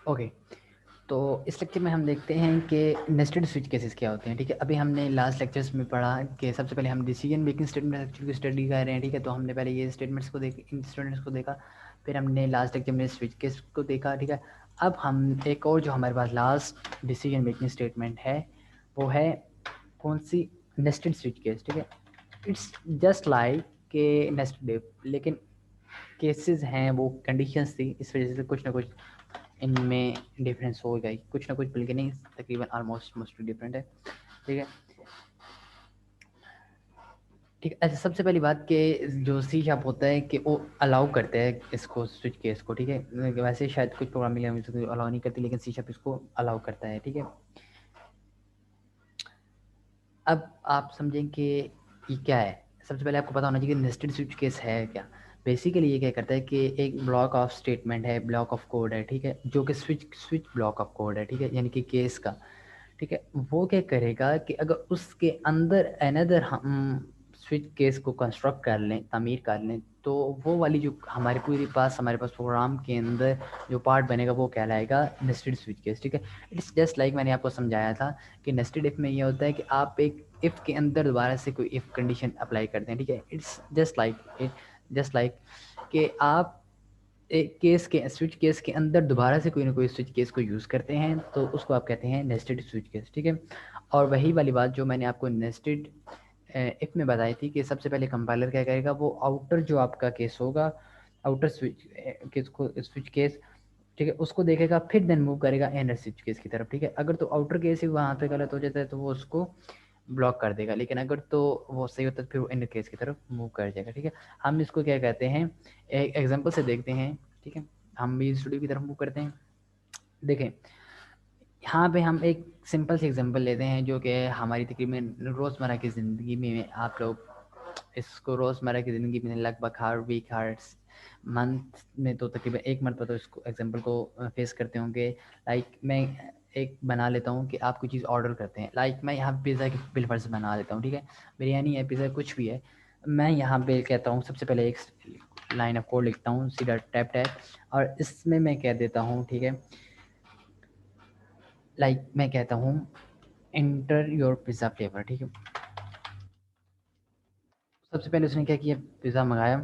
Okay, तो इस lecture में हम देखते हैं कि नेस्टेड स्विच केसेस क्या होते हैं। ठीक है, अभी हमने लास्ट लेक्चर्स में पढ़ा कि सबसे पहले हम decision making statement actually study कर रहे हैं। ठीक है, तो हमने पहले ये स्टेटमेंट्स को इन स्टेटमेंट्स को देखा, फिर हमने लास्ट लेक्चर में स्विच केस को देखा। ठीक है, अब हम एक और जो हमारे पास लास्ट डिसीजन मेकिंग स्टेटमेंट है वो है कौन सी, नेस्टेड स्विच केस। ठीक है, इट्स जस्ट लाइक के नेस्टेड इफ, लेकिन केसेस हैं वो कंडीशंस थी, इस वजह से कुछ ना कुछ इनमें डिफरेंस होगा ही, कुछ ना कुछ, बल्कि नहीं तकरीबन ऑलमोस्ट मोस्टली डिफरेंट है। ठीक है, ठीक है। अच्छा, सबसे पहली बात कि जो सी शार्प होता है कि वो अलाउ करता है इसको स्विच केस को। ठीक है, वैसे शायद कुछ प्रोग्रामिंग लैंग्वेज अलाउ नहीं करती, लेकिन सी शार्प इसको अलाउ करता है। ठीक है, अब आप समझें कि ये क्या है। सबसे पहले आपको पता होना चाहिए कि नेस्टेड स्विच केस है क्या। बेसिकली ये क्या करता है कि एक ब्लॉक ऑफ स्टेटमेंट है, ब्लॉक ऑफ कोड है। ठीक है, जो कि switch switch block of code है। ठीक है, यानी कि केस का। ठीक है, वो क्या करेगा कि अगर उसके अंदर अनदर हम स्विच केस को कंस्ट्रक्ट कर लें, तामीर कर लें, तो वो वाली जो हमारे पास प्रोग्राम के अंदर जो पार्ट बनेगा वो कहलाएगा नेस्टेड स्विच केस। ठीक है, इट्स जस्ट लाइक मैंने आपको समझाया था कि नेस्टेड इफ में ये होता है कि आप एक इफ़ के अंदर दोबारा से कोई इफ़ कंडीशन अप्लाई करते हैं। ठीक है, इट्स जस्ट लाइक कि आप एक केस के स्विच केस के अंदर दोबारा से कोई ना कोई स्विच केस को यूज़ करते हैं, तो उसको आप कहते हैं नेस्टेड स्विच केस। ठीक है, और वही वाली बात जो मैंने आपको नेस्टेड इफ में बताई थी कि सबसे पहले कंपाइलर क्या करेगा, वो आउटर जो आपका केस होगा, आउटर स्विच केस को स्विच केस, ठीक है, उसको देखेगा, फिर देन मूव करेगा इनर स्विच केस की तरफ। ठीक है, अगर तो आउटर केस ही वहाँ पे गलत हो जाता है तो वो उसको ब्लॉक कर देगा, लेकिन अगर तो वो सही होता है फिर वो इनर केस की तरफ मूव कर जाएगा। ठीक है, हम इसको क्या कहते हैं, एक एग्जांपल से देखते हैं। ठीक है, हम भी स्टूडियो की तरफ मूव करते हैं। देखें, यहाँ पे हम एक सिंपल सी एग्जांपल लेते हैं जो कि हमारी तकरीबन रोज़मर्रा की ज़िंदगी में आप लोग इसको रोज़मर्रा की ज़िंदगी में लगभग हर वीक, हर मंथ में तो तकरीबन एक मरतबा तो इसको एग्जांपल को फेस करते होंगे। लाइक मैं एक बना लेता हूँ कि आप कोई चीज़ ऑर्डर करते हैं, लाइक मैं यहाँ पिज़्ज़ा की बिल फर्ज बना लेता हूँ। ठीक है, बिरयानी है, पिज़्ज़ा कुछ भी है, मैं यहाँ पे कहता हूँ सबसे पहले एक लाइन ऑफ कोड लिखता हूँ, सीधा टैप टैप, और इसमें मैं कह देता हूँ, ठीक है, लाइक मैं कहता हूँ इंटर योर पिज़्ज़ा फ्लेवर। ठीक है, सबसे पहले उसने क्या किया, पिज़्ज़ा मंगाया,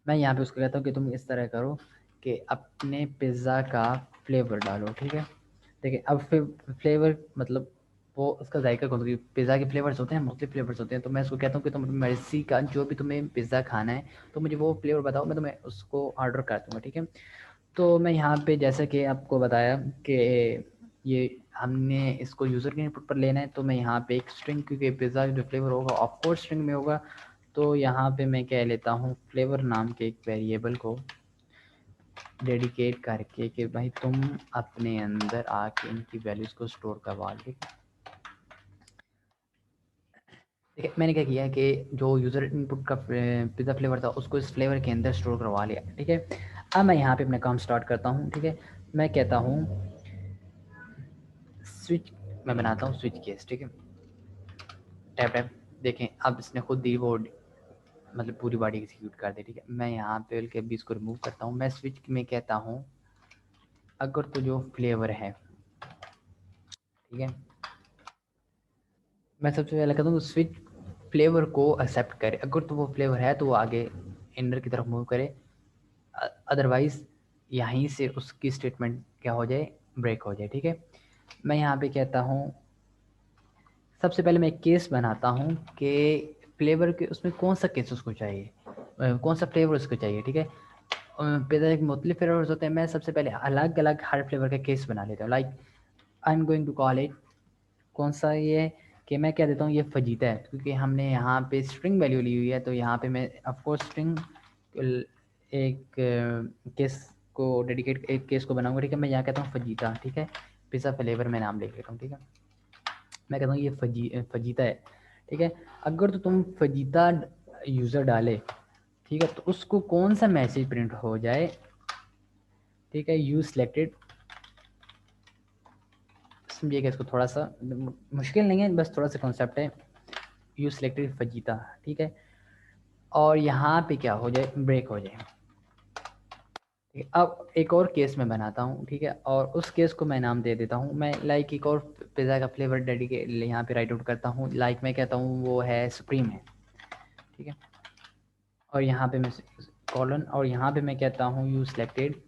मैं यहाँ पे उसको कहता हूँ कि तुम इस तरह करो कि अपने पिज़्ज़ा का फ्लेवर डालो। ठीक है, देखिए अब फ्लेवर मतलब वो उसका जायका कौन सा, पिज़्ज़ा के फ्लेवर्स होते हैं, मुख्तलिफ फ्लेवर्स होते हैं, तो मैं उसको कहता हूँ कि तुम मर्ज़ी का जो भी तुम्हें पिज़्ज़ा खाना है तो मुझे वो फ्लेवर बताओ, मैं तुम्हें उसको ऑर्डर कर दूँगा। ठीक है, तो मैं यहाँ पे जैसे कि आपको बताया कि ये हमने इसको यूज़र के इनपुट पर लेना है, तो मैं यहाँ पे एक स्ट्रिंग, क्योंकि पिज़्ज़ा जो फ्लेवर होगा ऑफ कोर्स स्ट्रिंग में होगा, तो यहाँ पे मैं कह लेता हूँ फ्लेवर नाम के एक वेरिएबल को डेडिकेट करके कि भाई तुम अपने अंदर आके इनकी वैल्यूज़ को स्टोर करवा लो। देखिए मैंने क्या किया कि जो यूज़र इनपुट का पिज़्ज़ा फ्लेवर था उसको इस फ्लेवर के अंदर स्टोर करवा लिया। ठीक है, अब मैं यहाँ पे अपना काम स्टार्ट करता हूँ। ठीक है, मैं कहता हूँ स्विच, मैं बनाता हूँ स्विच केस। ठीक है, टैप टैप, देखें अब इसने खुद दी वो मतलब पूरी बॉडी एग्जीक्यूट कर दी। ठीक है, मैं यहाँ पे के भी इसको रिमूव करता हूँ, मैं स्विच में कहता हूँ अगर तो जो फ्लेवर है, ठीक है, मैं सबसे पहले कहता हूँ स्विच फ्लेवर को एक्सेप्ट करे, अगर तो वो फ्लेवर है तो वो आगे इंडर की तरफ मूव करे, अदरवाइज़ यहीं से उसकी स्टेटमेंट क्या हो जाए, ब्रेक हो जाए। ठीक है, मैं यहाँ पे कहता हूँ सबसे पहले मैं एक केस बनाता हूँ कि फ्लेवर के उसमें कौन सा केस उसको चाहिए, कौन सा फ्लेवर उसको चाहिए। ठीक है, पिज़्ज़ा के मुख्तलिफ फ्लेवर्स होते हैं, मैं सबसे पहले अलग अलग हर फ्लेवर का केस बना लेता हूँ। Like I am going to call it, कौन सा ये, कि मैं क्या देता हूँ ये फजीता है, क्योंकि हमने यहाँ पे स्ट्रिंग वैल्यू ली हुई है, तो यहाँ पे मैं ऑफकोर्स स्ट्रिंग एक केस को डेडिकेट एक केस को बनाऊंगा। ठीक है, मैं यहाँ कहता हूँ फजीता। ठीक है, पिज़्ज़ा फ्लेवर मैं नाम लिख लेता हूँ। ठीक है, मैं कहता हूँ ये फजीता है। ठीक है, अगर तो तुम फजीता यूज़र डाले, ठीक है, तो उसको कौन सा मैसेज प्रिंट हो जाए, ठीक है, यू सिलेक्टेड, समझिएगा इसको, थोड़ा सा मुश्किल नहीं है, बस थोड़ा सा कॉन्सेप्ट है, यू सिलेक्टेड फजीता। ठीक है, और यहाँ पे क्या हो जाए, ब्रेक हो जाए। ठीक है, अब एक और केस मैं बनाता हूँ, ठीक है, और उस केस को मैं नाम दे देता हूँ मैं, लाइक एक और पिज़्ज़ा का फ्लेवर डेडिकेट यहाँ पे राइट आउट करता हूँ, लाइक मैं कहता हूँ वो है सुप्रीम है, ठीक है, और यहाँ पे मैं कॉलन, और यहाँ पे मैं कहता हूँ यू सिलेक्टेड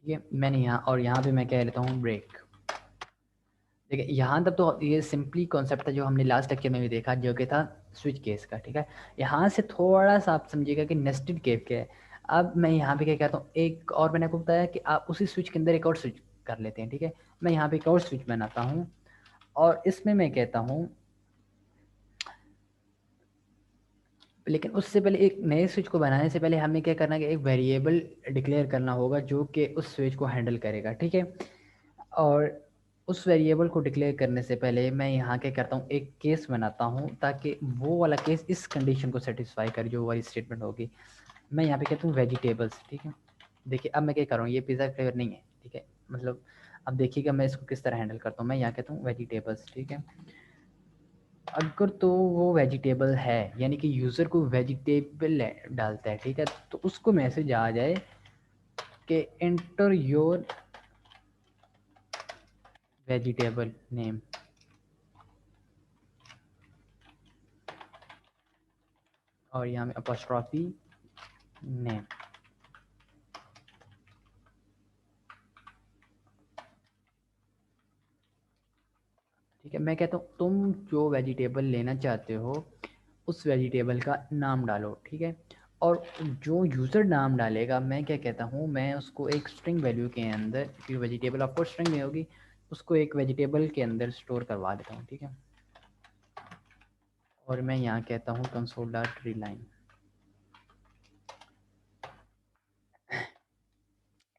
ठीक है, मैंने यहाँ, और यहाँ पे मैं कह लेता हूँ ब्रेक। देखिए यहाँ तक तो ये सिंपली कॉन्सेप्ट था जो हमने लास्ट लेक्चर में भी देखा, जो कि था स्विच केस का, ठीक है। यहाँ से थोड़ा सा आप समझिएगा कि नेस्टेड केस क्या है। अब मैं यहाँ पे क्या कहता हूँ, एक और मैंने आपको बताया कि आप उसी स्विच के अंदर एक और स्विच कर लेते हैं, ठीक है। मैं यहाँ पे एक और स्विच बनाता हूँ, और इसमें मैं कहता हूँ, लेकिन उससे पहले एक नए स्विच को बनाने से पहले हमें क्या करना है कि एक वेरिएबल डिक्लेयर करना होगा जो कि उस स्विच को हैंडल करेगा, ठीक है। और उस वेरिएबल को डिक्लेयर करने से पहले मैं यहाँ क्या करता हूँ, एक केस बनाता हूँ ताकि वो वाला केस इस कंडीशन को सेटिस्फाई करे जो वाली स्टेटमेंट होगी। मैं यहाँ पे कहता हूँ वेजिटेबल्स, ठीक है। देखिए अब मैं क्या कर रहा हूँ, ये पिज़्ज़ा फ्लेवर नहीं है, ठीक है, मतलब अब देखिएगा मैं इसको किस तरह हैंडल करता हूँ। मैं यहाँ कहता हूँ वेजिटेबल्स, ठीक है। अगर तो वो वेजिटेबल है, यानी कि यूज़र को वेजिटेबल डालता है, ठीक है, तो उसको मैसेज आ जाए कि एंटर योर वेजिटेबल नेम, और यहाँ में अपॉस्ट्रॉफी नेम, ठीक है। मैं कहता हूँ तुम जो वेजिटेबल लेना चाहते हो उस वेजिटेबल का नाम डालो, ठीक है। और जो यूज़र नाम डालेगा, मैं क्या कहता हूँ, मैं उसको एक स्ट्रिंग वैल्यू के अंदर, क्योंकि वेजिटेबल ऑफकोर्स स्ट्रिंग में होगी, उसको एक वेजिटेबल के अंदर स्टोर करवा देता हूँ, ठीक है। और मैं यहाँ कहता हूँ कंसोल डॉट रीलाइन,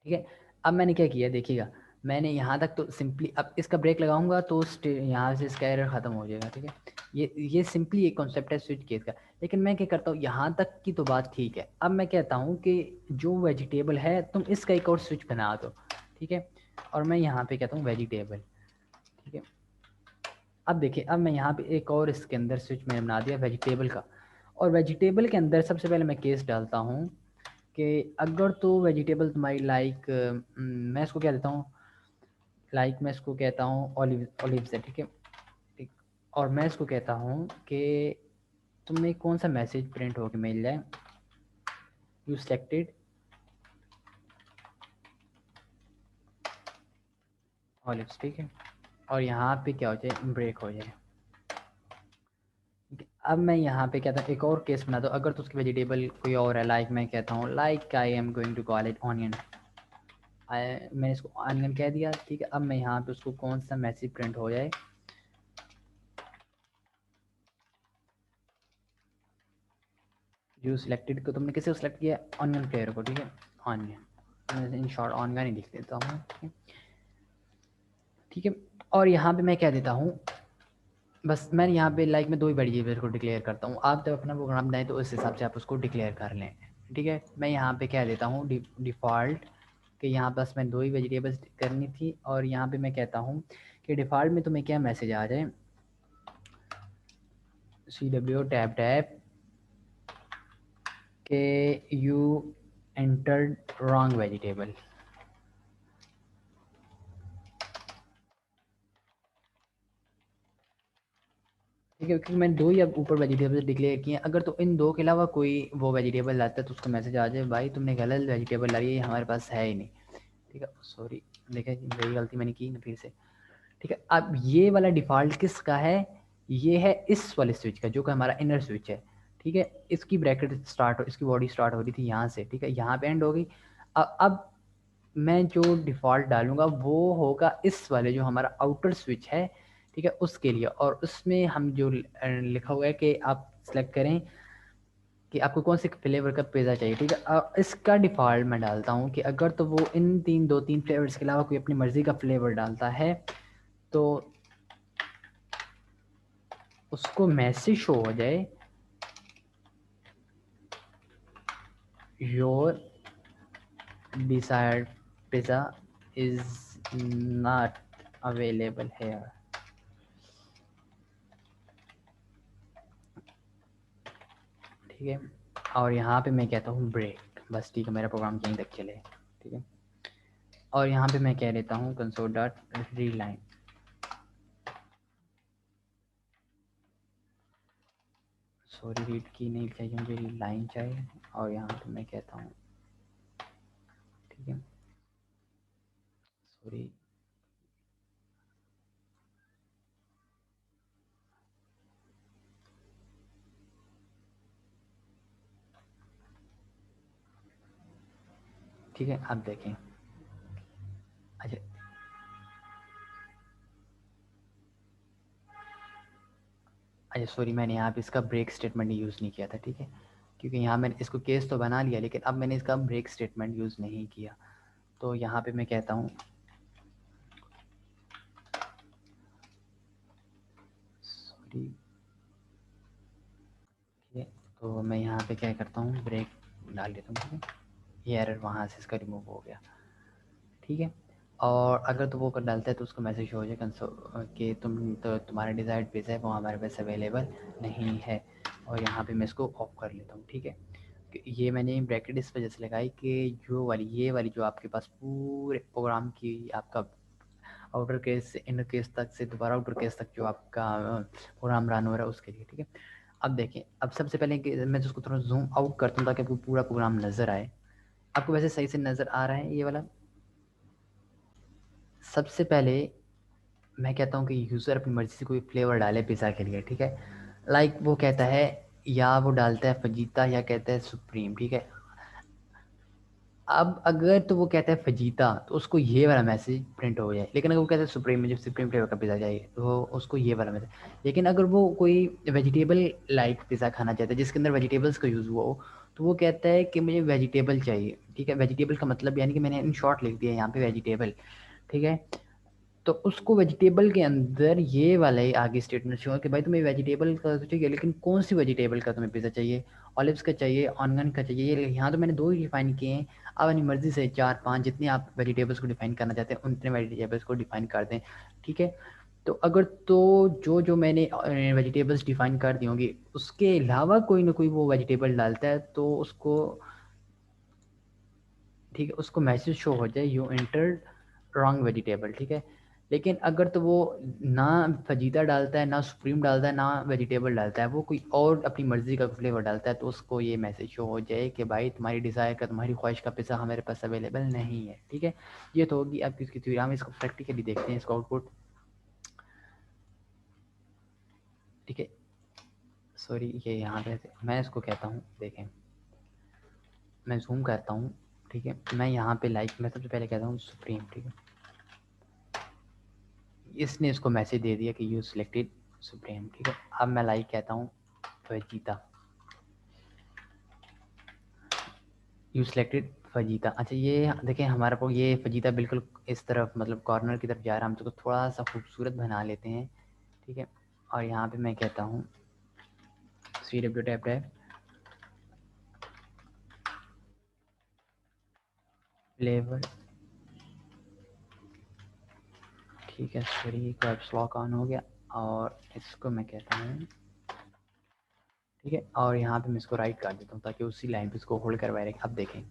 ठीक है। अब मैंने क्या किया देखिएगा, मैंने यहाँ तक तो सिंपली, अब इसका ब्रेक लगाऊंगा तो यहाँ से इसका एरर ख़त्म हो जाएगा, ठीक है। ये सिंपली एक कॉन्सेप्ट है स्विच केस का। लेकिन मैं क्या करता हूँ, यहाँ तक की तो बात ठीक है। अब मैं कहता हूँ कि जो वेजिटेबल है तुम इसका एक और स्विच बना दो, ठीक है। और मैं यहाँ पे कहता हूँ वेजिटेबल, ठीक है। अब देखिए, अब मैं यहाँ पे एक और इसके अंदर स्विच मैंने बना दिया वेजिटेबल का, और वेजिटेबल के अंदर सबसे पहले मैं केस डालता हूँ कि अगर तो वेजिटेबल तुम्हारी लाइक, मैं इसको क्या देता हूँ, लाइक मैं इसको कहता हूँ ऑलिव, ऑलिव से, ठीक है, ठीक। और मैं इसको कहता हूँ कि तुम्हें कौन सा मैसेज प्रिंट होकर मिल जाए, यू सिलेक्टेड ऑलिव्स, ठीक है। और यहाँ पे क्या हो जाए, ब्रेक हो जाए। अब मैं यहाँ पे कहता हूँ एक और केस बना दो, अगर तो उसकी वेजिटेबल कोई और है, लाइक मैं कहता हूँ like I am going to call it onion, मैंने इसको ऑनियन कह दिया, ठीक है। अब मैं यहाँ पे उसको कौन सा मैसेज प्रिंट हो जाए, यू सिलेक्टेड को तुमने किसे सिलेक्ट किया, ऑनियन फ्लेवर को, ठीक है, ऑनियन, मैं इन शॉर्ट ऑनियन ही लिख देता हूँ, ठीक है, ठीक है। और यहाँ पे मैं कह देता हूँ, बस मैं यहाँ पे लाइक मैं दो ही वेरिएबल को डिक्लेयर करता हूँ। आप जब अपना प्रोग्राम बनाए तो उस हिसाब से आप उसको डिक्लेयर कर लें, ठीक है। मैं यहाँ पे कह देता हूँ डिफ़ॉल्ट, कि यहाँ बस मैं दो ही वेजिटेबल्स करनी थी, और यहाँ पे मैं कहता हूँ कि डिफ़ॉल्ट में तुम्हें क्या मैसेज आ जाए, CW टैब टैब के यू एंटर्ड रॉन्ग वेजिटेबल, ठीक है, क्योंकि मैंने दो ही अब ऊपर वेजिटेबल डिक्लेयर किए हैं। अगर तो इन दो के अलावा कोई वो वेजिटेबल लाता है तो उसको मैसेज आ जाए भाई तुमने गलत वेजिटेबल लाई है, हमारे पास है ही नहीं, ठीक है, सॉरी, देखिए वही गलती मैंने की ना फिर से, ठीक है। अब ये वाला डिफ़ॉल्ट किसका है, ये है इस वाले स्विच का जो कि हमारा इनर स्विच है, ठीक है। इसकी ब्रैकेट स्टार्ट हो, इसकी बॉडी स्टार्ट हो रही थी यहाँ से, ठीक है, यहाँ पे एंड हो गई। अब मैं जो डिफ़ॉल्ट डालूंगा वो होगा इस वाले जो हमारा आउटर स्विच है, ठीक है, उसके लिए। और उसमें हम जो लिखा हुआ है कि आप सेलेक्ट करें कि आपको कौन से फ्लेवर का पिज़्ज़ा चाहिए, ठीक है। इसका डिफ़ॉल्ट मैं डालता हूँ कि अगर तो वो इन दो तीन फ्लेवर्स के अलावा कोई अपनी मर्ज़ी का फ्लेवर डालता है तो उसको मैसेज शो हो जाए your desired pizza is not available है। ठीक है, और यहाँ पे मैं कहता हूँ ब्रेक, बस ठीक है, मेरा प्रोग्राम यहीं तक चले। ठीक है, और यहाँ पे मैं कह देता हूँ कंसोल डॉट रीलाइन। सॉरी, रीड की नहीं चाहिए मुझे, रीलाइन चाहिए। और यहाँ पे मैं कहता हूँ, ठीक है, सॉरी, ठीक है, आप देखें। अच्छा अच्छा, सॉरी, मैंने यहाँ पे इसका ब्रेक स्टेटमेंट यूज़ नहीं किया था। ठीक है, क्योंकि यहाँ मैंने इसको केस तो बना लिया, लेकिन अब मैंने इसका ब्रेक स्टेटमेंट यूज़ नहीं किया। तो यहाँ पे मैं कहता हूँ, सॉरी, ठीक है, तो मैं यहाँ पे क्या करता हूँ, ब्रेक डाल देता हूँ। ठीक है, ये एरर वहाँ से इसका रिमूव हो गया। ठीक है, और अगर तो वो कर डालता है तो उसको मैसेज हो जाए कंसोल कि तुम्हारा डिज़ायर्ड पेज है वो हमारे पास अवेलेबल नहीं है। और यहाँ पे मैं इसको ऑफ कर लेता हूँ। ठीक है, ये मैंने ब्रैकेट इस वजह से लगाई कि ये वाली जो आपके पास पूरे प्रोग्राम की आपका आउटर केस से इनर केस तक से दोबारा आउटर केस तक जो आपका प्रोग्राम रन हो रहा है उसके लिए। ठीक है, अब देखें, अब सबसे पहले कि मैं उसको थोड़ा जूम आउट करता हूँ ताकि आपको पूरा प्रोग्राम नज़र आए। आपको वैसे सही से नज़र आ रहा है ये वाला? सबसे पहले मैं कहता हूँ कि यूज़र अपनी मर्ज़ी से कोई फ्लेवर डाले पिज़्ज़ा के लिए। ठीक है, लाइक वो कहता है, या वो डालता है फजीता या कहता है सुप्रीम। ठीक है, अब अगर तो वो कहता है फजीता तो उसको ये वाला मैसेज प्रिंट हो जाए, लेकिन अगर वो कहता है सुप्रीम, मुझे सुप्रीम फ्लेवर का पिज़्ज़ा चाहिए, तो उसको ये वाला मैसेज। लेकिन अगर वो कोई वेजिटेबल लाइक पिज़्ज़ा खाना चाहता है जिसके अंदर वेजिटेबल्स का यूज़ हुआ हो, तो वो कहता है कि मुझे वेजिटेबल चाहिए। ठीक है, वेजिटेबल का मतलब यानी कि मैंने इन शॉर्ट लिख दिया यहाँ पे वेजिटेबल। ठीक है, तो उसको वेजिटेबल के अंदर ये वाला ही आगे स्टेटमेंट शो है कि भाई तुम्हें वेजिटेबल का तो चाहिए, लेकिन कौन सी वेजिटेबल का तुम्हें पिज़्ज़ा चाहिए? ऑलिव्स का चाहिए, ऑनियन का चाहिए? ये यहाँ तो मैंने दो ही डिफाइन किए हैं। आप अपनी मर्जी से चार पांच जितने आप वेजिटेबल्स को डिफाइन करना चाहते हैं उतने वेजिटेबल्स को डिफाइन कर दें। ठीक है, तो अगर तो जो जो मैंने वेजिटेबल्स डिफाइन कर दी होंगी उसके अलावा कोई ना कोई वो वेजिटेबल डालता है तो उसको, ठीक है, उसको मैसेज शो हो जाए यू एंटर्ड रॉन्ग वेजिटेबल। ठीक है, लेकिन अगर तो वो ना फजीता डालता है, ना सुप्रीम डालता है, ना वेजिटेबल डालता है, वो कोई और अपनी मर्जी का फ्लेवर डालता है, तो उसको ये मैसेज शो हो जाए कि भाई तुम्हारी डिज़ायर का, तुम्हारी ख्वाहिश का पिज़्ज़ा हमारे पास अवेलेबल नहीं है। ठीक है, ये तो होगी अब किसकी थ्योरी। हम इसको प्रैक्टिकली देखते हैं, इसको आउटपुट। ठीक है, सॉरी, ये यहाँ पे मैं इसको कहता हूँ, देखें, मैं जूम करता हूँ। ठीक है, मैं यहाँ पे लाइक मैं सबसे पहले कहता हूँ सुप्रीम। ठीक है, इसने इसको मैसेज दे दिया कि यू सिलेक्टेड सुप्रीम। ठीक है, अब मैं लाइक कहता हूँ फजीता, यू सिलेक्टेड फजीता। अच्छा, ये देखें हमारा को ये फजीता बिल्कुल इस तरफ मतलब कॉर्नर की तरफ जा रहा है, हम इसको थोड़ा सा खूबसूरत बना लेते हैं। ठीक है, और यहाँ पे मैं कहता हूँ C W tap tap flavour. ठीक है, सॉरी, कैप्स लॉक ऑन हो गया, और इसको मैं कहता हूँ, ठीक है, और यहाँ पे मैं इसको राइट कर देता हूँ ताकि उसी लाइन पे इसको होल्ड करवाए रखे। अब देखें,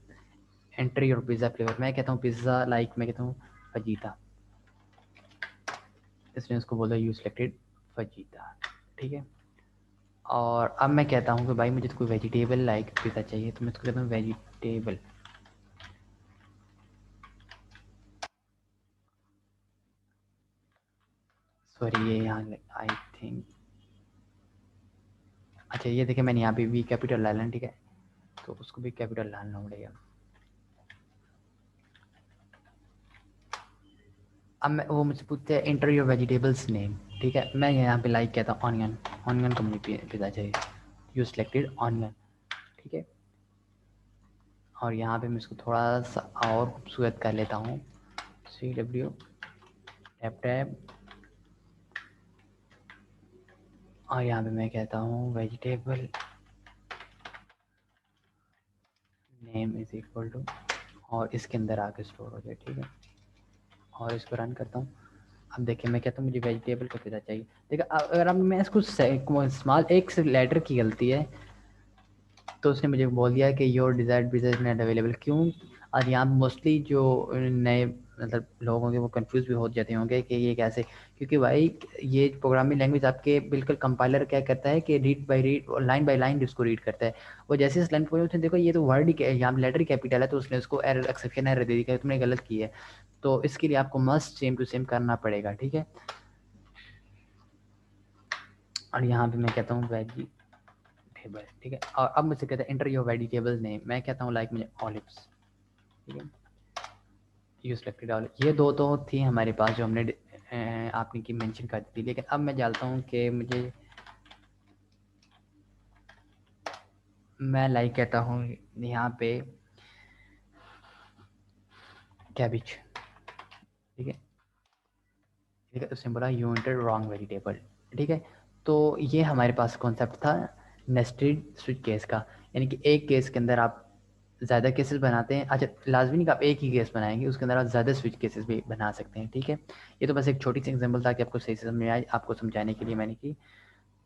एंटर योर पिज़्ज़ा फ्लेवर, मैं कहता हूँ पिज़्ज़ा लाइक मैं कहता हूँ फजीता, इसने उसको बोला यू सिलेक्टेड फजीता। ठीक है, और अब मैं कहता हूँ कि भाई मुझे तो कोई वेजिटेबल लाइक पिज़्ज़ा चाहिए, तो मैं इसको कहता हूँ वेजिटेबल। सॉरी, ये यहाँ आई थिंक, अच्छा ये देखिए मैंने यहाँ पे वी कैपिटल डाला है। ठीक है, तो उसको भी कैपिटल डालना पड़ेगा। अब मैं वो मुझसे पूछते हैं इंटर योर वेजिटेबल्स नेम। ठीक है, मैं यहाँ पे लाइक कहता हूँ ऑनियन, ऑनियन का मुझे पिज़्ज़ा चाहिए, यू सिलेक्टेड ऑनियन। ठीक है, और यहाँ पे मैं इसको थोड़ा सा और खूबसूरत कर लेता हूँ, सी डब्ल्यू टैप टैप, और यहाँ पे मैं कहता हूँ vegetable name is equal to, और इसके अंदर आके स्टोर हो जाए। ठीक है, और इसको रन करता हूँ। अब देखिए मैं कहता हूँ मुझे वेजिटेबल का पिज़्ज़ा चाहिए। देखिए अगर अब मैं इसको स्मॉल एक से लेटर की गलती है तो उसने मुझे बोल दिया कि your desired pizza is not available. क्यों? और यहाँ मोस्टली जो नए मतलब लोग होंगे वो कंफ्यूज भी हो जाते होंगे कि ये कैसे, क्योंकि भाई ये प्रोग्रामिंग लैंग्वेज आपके बिल्कुल कंपाइलर क्या करता है कि रीड लाइन बाय लाइन इसको रीड करता है। वो जैसे इस लाइन पर देखो ये तो वर्ड ही यहाँ लेटर कैपिटल है तो उसने उसको एरर एक्सेप्शन एरर दे दी कि तुमने गलत की है। तो इसके लिए आपको मस्ट सेम टू सेम करना पड़ेगा, ठीक है। और यहाँ पे मैं कहता हूँ वेजिटेबल, ठीक है। और अब मुझसे कहता है एंटर योर वेजिटेबल नेम, मैं कहता हूँ लाइक मुझे ऑलिव्स, ठीक है। You selected olive. ये दो तो थी हमारे पास जो हमने आपने की मेंशन कर दी थी, लेकिन अब मैं जानता हूँ कि मुझे मैं लाइक कहता हूँ यहाँ पे कैबिज, ठीक है। ठीक है, उसने बोला यू एंटर रॉन्ग वेजिटेबल, ठीक है। तो ये हमारे पास कॉन्सेप्ट था नेस्टेड स्विच केस का, यानी कि एक केस के अंदर आप ज़्यादा केसेस बनाते हैं। अच्छा लाजमी नहीं कि आप एक ही केस बनाएंगे, उसके अंदर आप ज़्यादा स्विच केसेस भी बना सकते हैं, ठीक है। ये तो बस एक छोटी सी एग्जांपल था कि आपको सही से समझ में आए, आपको समझाने के लिए मैंने की।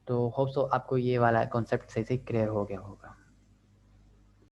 तो होप सो आपको ये वाला कॉन्सेप्ट सही से क्लियर हो गया होगा।